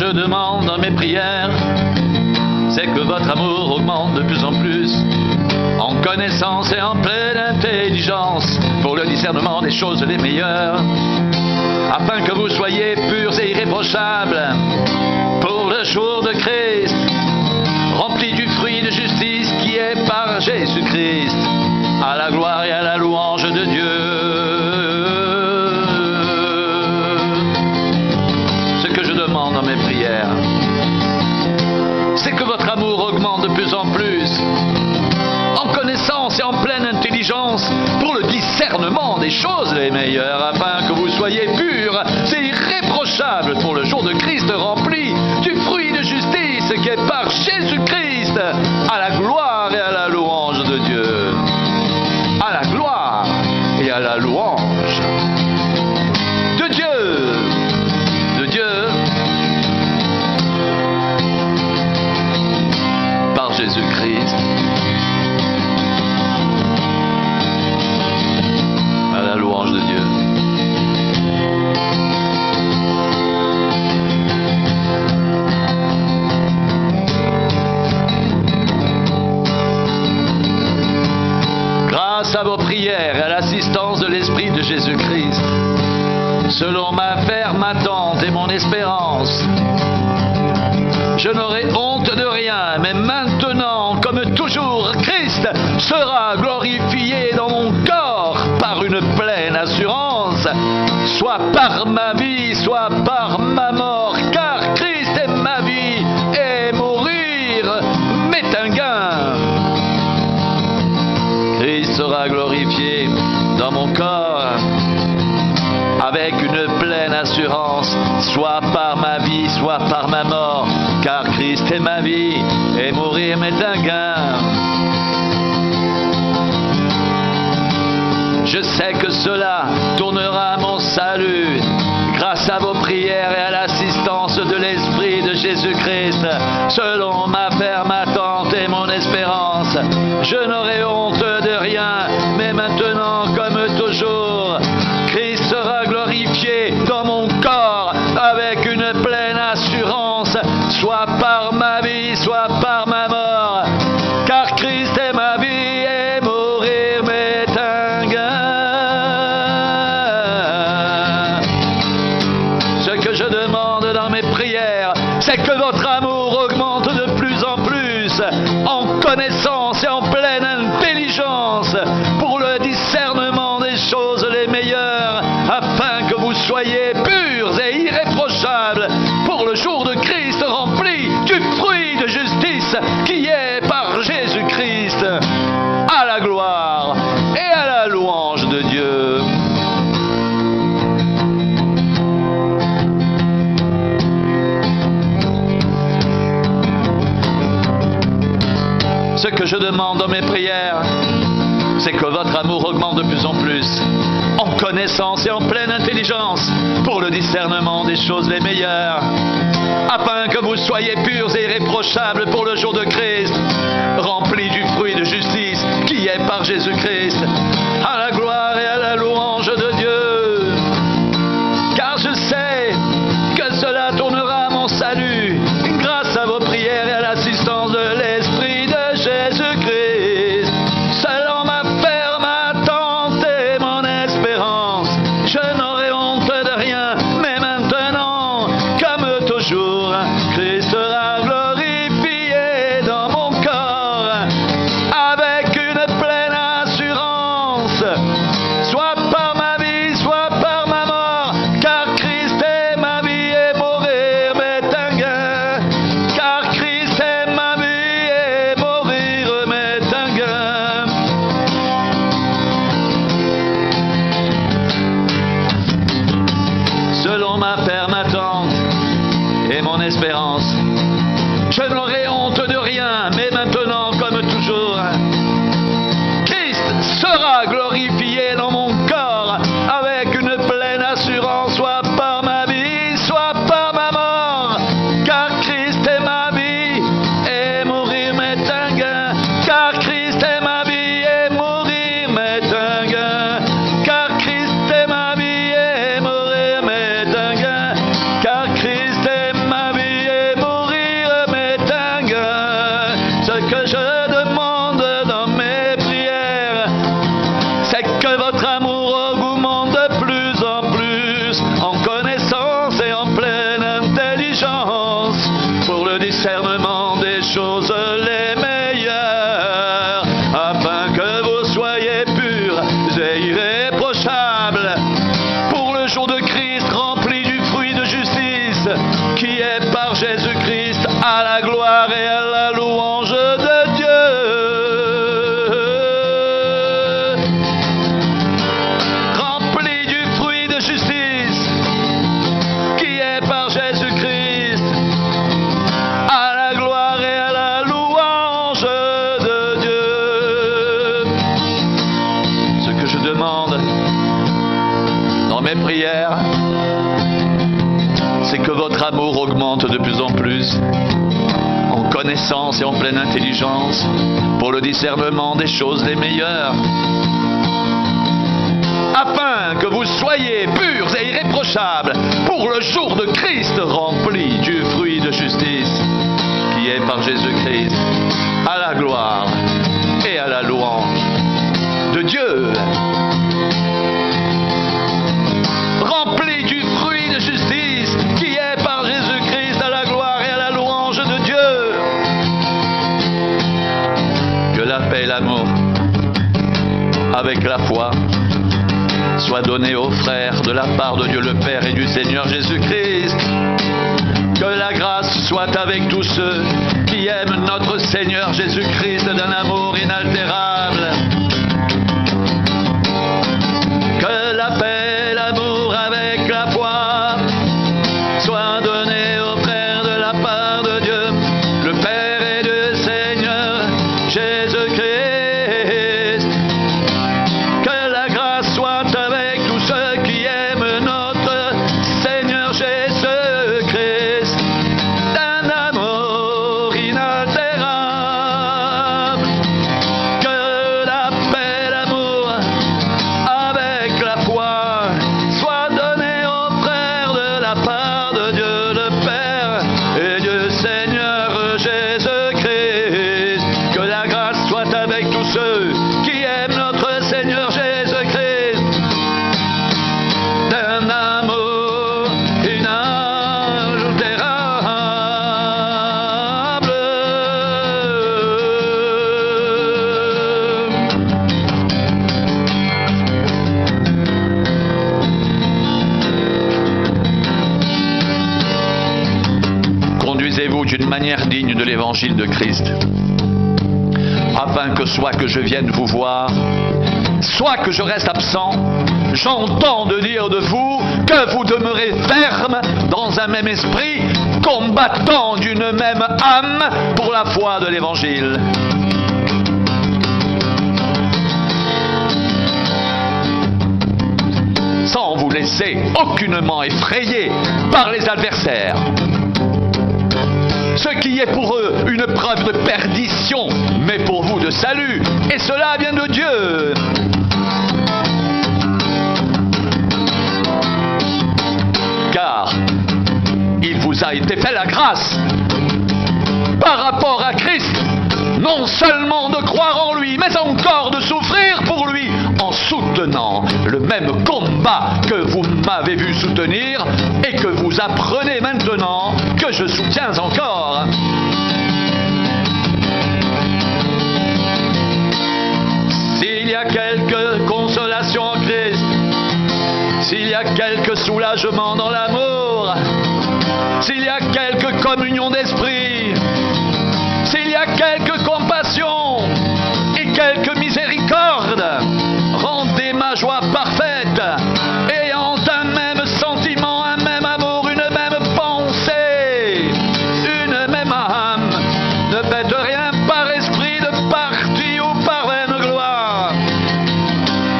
je demande dans mes prières, c'est que votre amour augmente de plus en plus, en connaissance et en pleine intelligence, pour le discernement des choses les meilleures, afin que vous soyez purs et irréprochables pour le jour de Christ, remplis du fruit de justice qui est par Jésus-Christ, à la gloire et à la louange de Dieu. Ce que je demande dans mes prières, c'est que votre amour augmente de plus en plus, en connaissance et en pleine intelligence, pour le discernement des choses les meilleures, afin que vous soyez purs et irréprochables pour le jour de Christ, remplis du fruit de justice qui est par Jésus-Christ, à la gloire et à la louange de Dieu. À la gloire et à la louange de Dieu. De Dieu. Par Jésus-Christ. À la louange de Dieu. Grâce à vos prières et à l'assistance de l'Esprit de Jésus-Christ, selon ma ferme attente et mon espérance, je n'aurai honte de rien, mais maintenant, comme toujours, Christ sera glorifié dans mon corps par une pleine assurance, soit par ma vie, soit par ma mort, car Christ est ma vie et mourir m'est un gain. Christ sera glorifié dans mon corps avec une pleine assurance, soit par ma vie, soit par ma mort, car Christ est ma vie et mourir m'est un gain. Je sais que cela tournera à mon salut, grâce à vos prières et à l'assistance de l'Esprit de Jésus-Christ, selon ma ferme attente et mon espérance. Je n'aurai honte de rien, mais maintenant, comme toujours, Christ sera glorifié dans mon corps avec une pleine assurance, soit par ma vie, soit par ma mort, car Christ est ma vie et mourir m'est un gain. Ce que je demande dans mes prières, c'est que votre amour augmente de plus en plus, en connaissance et en pleine intelligence, pour le discernement des choses les meilleures, afin que vous soyez purs et irréprochables pour le jour de Christ, rempli du fruit de justice qui est par Jésus-Christ, à la gloire et à la louange de Dieu. Ce que je demande dans mes prières, c'est que votre amour augmente de plus en plus, en connaissance et en pleine intelligence, pour le discernement des choses les meilleures, afin que vous soyez purs et irréprochables pour le jour de Christ, remplis du fruit de justice qui est par Jésus-Christ, à la gloire et à la louange de Dieu. Car je sais que cela tournera à mon salut, grâce à vos prières et à l'assistance de l'Esprit de Jésus-Christ, selon ma ferme attente et mon espérance. Je n'aurai honte de rien, mais maintenant, comme toujours, Christ sera glorifié dans mon corps avec une pleine assurance, soit par ma vie, soit par ma mort, car Christ est ma vie et mourir m'est un gain, car Christ est ma vie et mourir m'est un gain. Selon ma ferme attente et mon espérance, je n'aurai honte de rien, mais maintenant, comme toujours, Christ sera glorifié dans mon corps avec une pleine assurance, soit par ma vie, soit par ma mort, car Christ est ma vie et mourir m'est un gain, car Christ est ma vie et mourir m'est un gain, car Christ est ma vie et mourir m'est un gain, car Christ est ma vie discernement des choses les meilleures, afin que vous soyez purs et irréprochables pour le jour de Christ, rempli du fruit de justice, qui est par Jésus-Christ à la gloire et à la louange de Dieu. Rempli du fruit de justice, qui est par Jésus-Christ à la gloire et à la louange de Dieu. Ce que je demande dans mes prières, c'est que votre amour augmente de plus en plus, en connaissance et en pleine intelligence, pour le discernement des choses les meilleures, afin que vous soyez purs et irréprochables pour le jour de Christ, rempli du fruit de justice, qui est par Jésus-Christ à la gloire et à la louange de Dieu. Rempli du fruit de justice, qui est par Jésus-Christ à la gloire et à la louange de Dieu. Que la paix et l'amour, avec la foi, soient donnés aux frères de la part de Dieu le Père et du Seigneur Jésus-Christ. Que la grâce soit avec tous ceux qui aiment notre Seigneur Jésus-Christ d'un amour inaltérable. Que la paix et l'amour avec la foi soient donnés aux frères de la part de Dieu, le Père et du Seigneur Jésus-Christ. Que la grâce soit avec tous ceux qui aiment notre Seigneur Jésus-Christ d'un amour inaltérable. Que la paix et l'amour avec la foi soit donnée aux frères de la part de Dieu le Père et du Seigneur Jésus-Christ. Que la grâce soit avec tous ceux qui aiment notre Seigneur Jésus-Christ d'un amour inaltérable. Conduisez-vous d'une manière digne de l'évangile de Christ, afin que soit que je vienne vous voir, soit que je reste absent, j'entends de dire de vous que vous demeurez ferme dans un même esprit, combattant d'une même âme pour la foi de l'évangile. Sans vous laisser aucunement effrayer par les adversaires, ce qui est pour eux une preuve de perdition, mais pour vous de salut, et cela vient de Dieu. Car il vous a été fait la grâce, par rapport à Christ, non seulement de croire en lui, mais encore de souffrir pour lui, en soutenant le même combat que vous m'avez vu soutenir et que vous apprenez maintenant que je soutiens encore. S'il y a quelque consolation en Christ, s'il y a quelque soulagement dans l'amour, s'il y a quelque communion d'esprit, s'il y a quelque compassion et quelque miséricorde, rendez ma joie parfaite, ayant un même sentiment, un même amour, une même pensée, une même âme. Ne faites rien par esprit de parti ou par vaine gloire,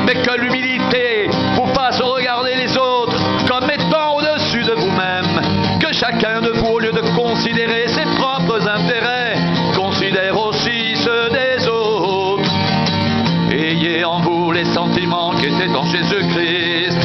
mais que l'humilité vous fasse regarder les autres comme étant au-dessus de vous-même, que chacun de vous, au lieu de considérer ses propres intérêts, considère aussi ceux des autres. Ayez en vous les sentiments qui étaient en Jésus-Christ.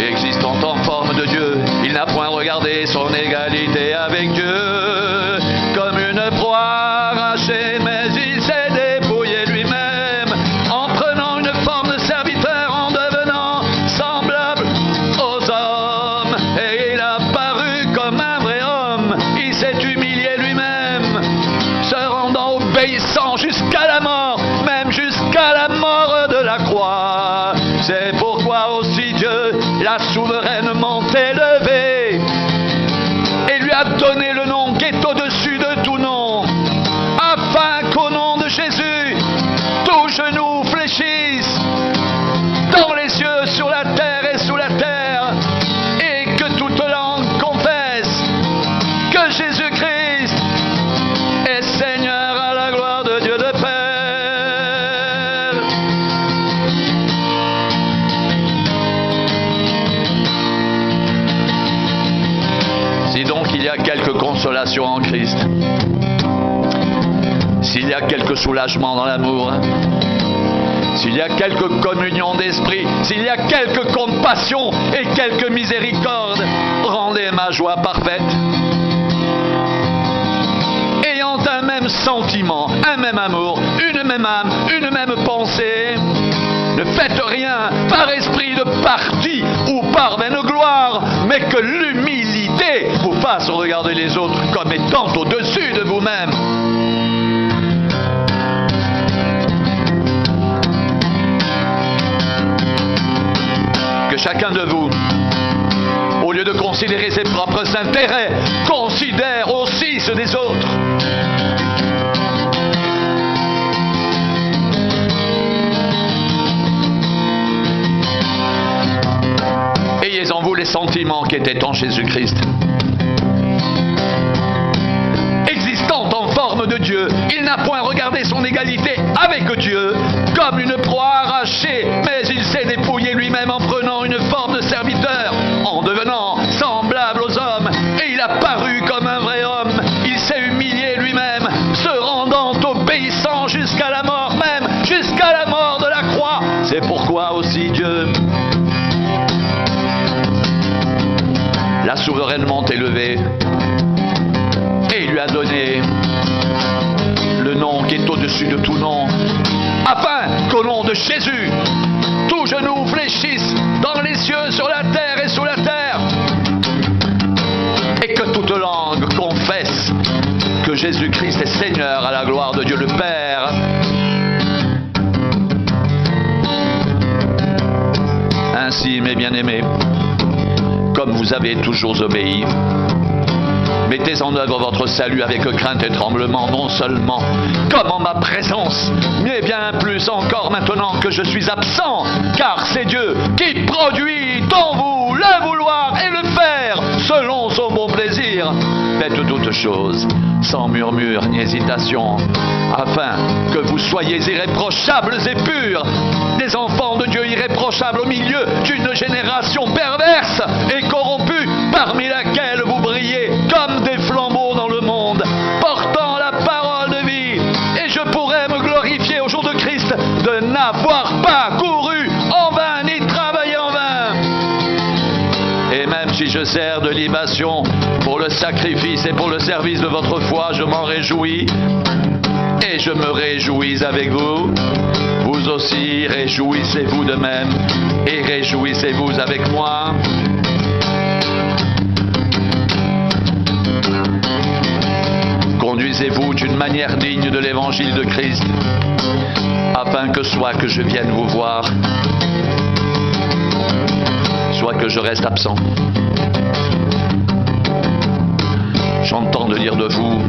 Existant en forme de Dieu, il n'a point regardé son égalité avec Dieu comme une proie arrachée, mais il s'est dépouillé lui-même en prenant une forme de serviteur, en devenant semblable aux hommes, et il a paru comme un vrai homme. Il s'est humilié a donné le nom qui est au-dessus de tout nom, afin qu'au nom de Jésus, tout genou fléchisse, dans les cieux, sur la terre et sous la terre, et que toute langue confesse que Jésus-Christ est Seigneur à la gloire de Dieu le Père. Si donc il y a quelque consolation en Christ, s'il y a quelque soulagement dans l'amour, s'il y a quelque communion d'esprit, s'il y a quelque compassion et quelque miséricorde, rendez ma joie parfaite. Ayant un même sentiment, un même amour, une même âme, une même pensée, ne faites rien par esprit de parti ou par vaine gloire, mais que l'humilité vous fasse regarder les autres comme étant au-dessus de vous-même. Que chacun de vous, au lieu de considérer ses propres intérêts, considère aussi ceux des autres. Ayez en vous les sentiments qui étaient en Jésus-Christ. Existant en forme de Dieu, il n'a point regardé son égalité avec Dieu comme une proie arrachée, mais il s'est dépouillé lui-même en prenant une forme de serviteur, en devenant semblable aux hommes, et il a paru comme un vrai homme. Il s'est humilié lui-même, se rendant obéissant jusqu'à la mort même, jusqu'à la mort de la croix. C'est pourquoi aussi Dieu l'a souverainement élevé et lui a donné le nom qui est au-dessus de tout nom, afin qu'au nom de Jésus, tout genou fléchisse dans les cieux, sur la terre et sous la terre, et que toute langue confesse que Jésus-Christ est Seigneur à la gloire de Dieu le Père. Ainsi, mes bien-aimés, comme vous avez toujours obéi, mettez en œuvre votre salut avec crainte et tremblement, non seulement comme en ma présence, mais bien plus encore maintenant que je suis absent, car c'est Dieu qui produit en vous le vouloir et le faire selon son bon plaisir. Faites toutes choses sans murmure ni hésitation, afin que vous soyez irréprochables et purs, des enfants de Dieu irréprochables au milieu d'une génération perverse et corrompue, parmi laquelle vous brillez comme des flambeaux dans le monde, portant la parole de vie. Et je pourrais me glorifier au jour de Christ de n'avoir pas couru en vain ni travaillé en vain. Et même si je sers de libation pour le sacrifice et pour le service de votre foi, je m'en réjouis et je me réjouis avec vous. Vous aussi, réjouissez-vous de même et réjouissez-vous avec moi. Conduisez-vous d'une manière digne de l'évangile de Christ, afin que soit que je vienne vous voir, soit que je reste absent. J'entends de dire de vous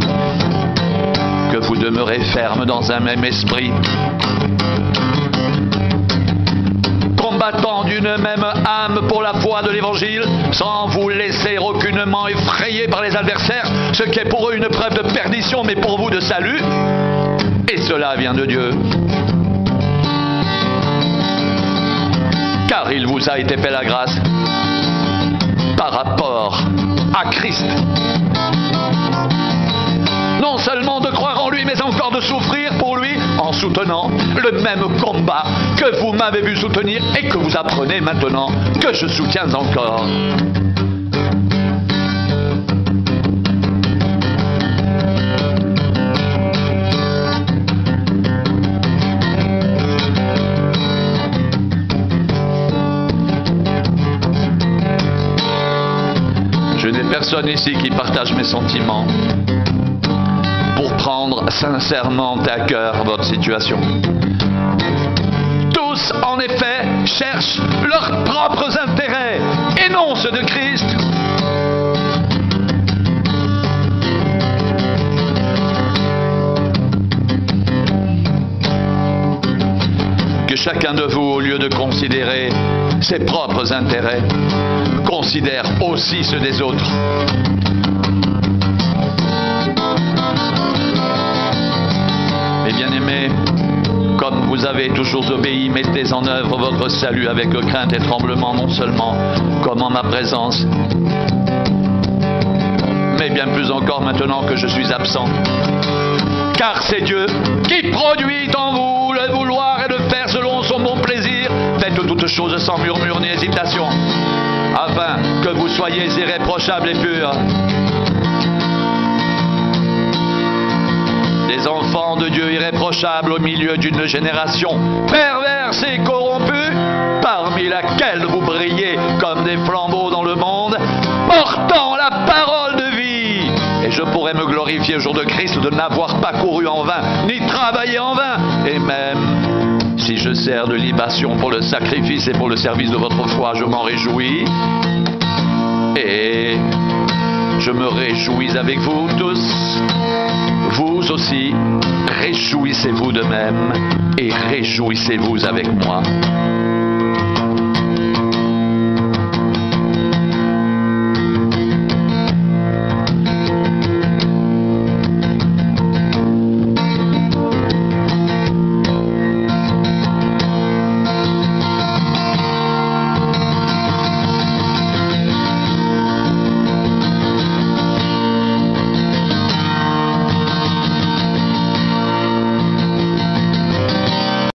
que vous demeurez ferme dans un même esprit, combattant d'une même âme pour la foi de l'évangile, sans vous laisser aucunement effrayer par les adversaires, ce qui est pour eux une preuve de perdition, mais pour vous de salut. Et cela vient de Dieu. Car il vous a été fait la grâce par rapport à Christ, non seulement de croire en lui, mais encore de souffrir pour lui en soutenant le même combat que vous m'avez vu soutenir et que vous apprenez maintenant que je soutiens encore. Je n'ai personne ici qui partage mes sentiments pour prendre sincèrement à cœur votre situation. Tous, en effet, cherchent leurs propres intérêts et non ceux de Christ. chacun de vous, au lieu de considérer ses propres intérêts, considère aussi ceux des autres. Mes bien-aimés, comme vous avez toujours obéi, mettez en œuvre votre salut avec crainte et tremblement, non seulement comme en ma présence, mais bien plus encore maintenant que je suis absent. Car c'est Dieu qui produit en vous le vouloir et le faire selon son bon plaisir. Faites toutes choses sans murmure ni hésitation, afin que vous soyez irréprochables et purs. Des enfants de Dieu irréprochables au milieu d'une génération perverse et corrompue, parmi laquelle vous brillez comme des flambeaux dans le monde, portant la parole de vie. Et je pourrais me glorifier au jour de Christ de n'avoir pas couru en vain, ni travaillé en vain. Et même si je sers de libation pour le sacrifice et pour le service de votre foi, je m'en réjouis. Et je me réjouis avec vous tous. Vous aussi, réjouissez-vous de même et réjouissez-vous avec moi.